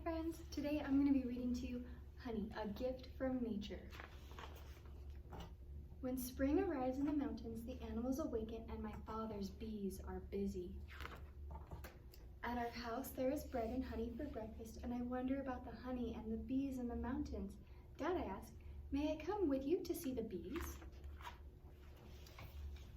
friends, today I'm going to be reading to you Honey, a Gift from Nature. When spring arrives in the mountains, the animals awaken and my father's bees are busy. At our house there is bread and honey for breakfast, and I wonder about the honey and the bees in the mountains. Dad, I ask, may I come with you to see the bees?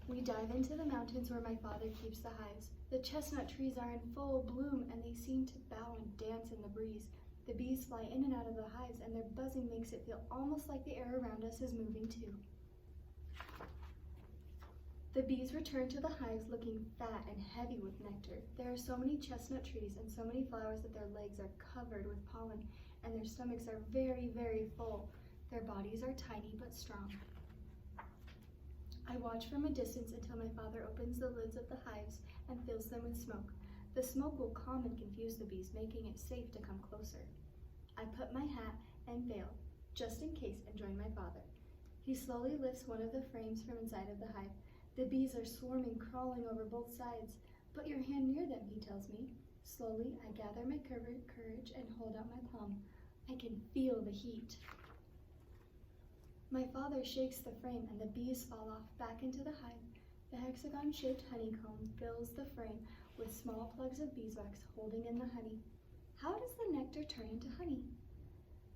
We dive into the mountains where my father keeps the hives. The chestnut trees are in full bloom and they seem to bow and dance in the breeze. The bees fly in and out of the hives and their buzzing makes it feel almost like the air around us is moving too. The bees return to the hives looking fat and heavy with nectar. There are so many chestnut trees and so many flowers that their legs are covered with pollen and their stomachs are very, very full. Their bodies are tiny but strong. I watch from a distance until my father opens the lids of the hives and fills them with smoke. The smoke will calm and confuse the bees, making it safe to come closer. I put my hat and veil, just in case, and join my father. He slowly lifts one of the frames from inside of the hive. The bees are swarming, crawling over both sides. Put your hand near them, he tells me. Slowly, I gather my courage and hold out my palm. I can feel the heat. My father shakes the frame and the bees fall off back into the hive. The hexagon-shaped honeycomb fills the frame with small plugs of beeswax holding in the honey. How does the nectar turn into honey?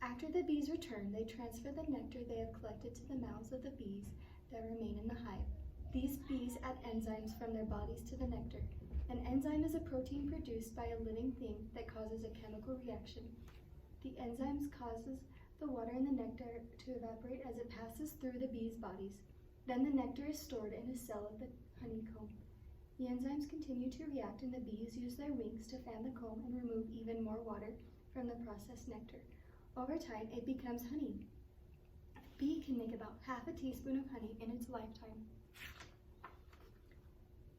After the bees return, they transfer the nectar they have collected to the mouths of the bees that remain in the hive. These bees add enzymes from their bodies to the nectar. An enzyme is a protein produced by a living thing that causes a chemical reaction. The enzymes causes the water in the nectar to evaporate as it passes through the bees' bodies. Then the nectar is stored in a cell of the honeycomb. The enzymes continue to react and the bees use their wings to fan the comb and remove even more water from the processed nectar. Over time, it becomes honey. A bee can make about half a teaspoon of honey in its lifetime.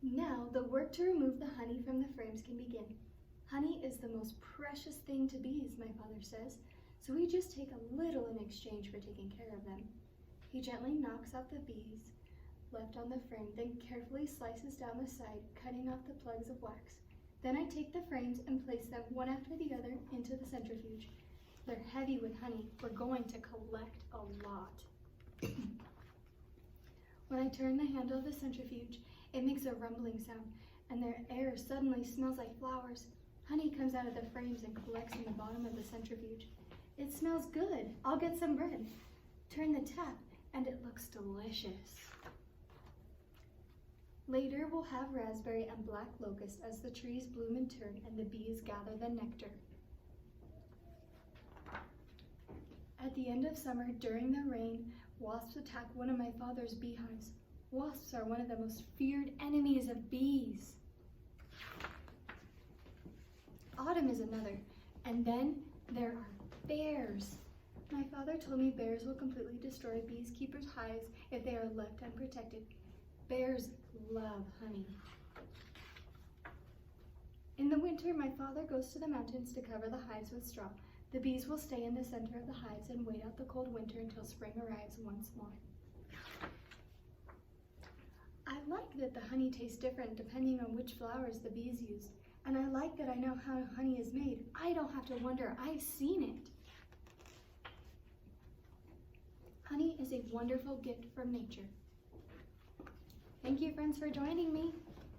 Now, the work to remove the honey from the frames can begin. Honey is the most precious thing to bees, my father says. So we just take a little in exchange for taking care of them. He gently knocks out the bees left on the frame, then carefully slices down the side, cutting off the plugs of wax. Then I take the frames and place them one after the other into the centrifuge. They're heavy with honey. We're going to collect a lot. When I turn the handle of the centrifuge, it makes a rumbling sound, and their air suddenly smells like flowers. Honey comes out of the frames and collects in the bottom of the centrifuge. It smells good. I'll get some bread. Turn the tap, and it looks delicious. Later, we'll have raspberry and black locust as the trees bloom in turn and the bees gather the nectar. At the end of summer, during the rain, wasps attack one of my father's beehives. Wasps are one of the most feared enemies of bees. Autumn is another, and then there are bears. My father told me bears will completely destroy beekeepers' hives if they are left unprotected. Bears love honey. In the winter, my father goes to the mountains to cover the hives with straw. The bees will stay in the center of the hives and wait out the cold winter until spring arrives once more. I like that the honey tastes different depending on which flowers the bees use. And I like that I know how honey is made. I don't have to wonder, I've seen it. Honey is a wonderful gift from nature. Thank you, friends, for joining me.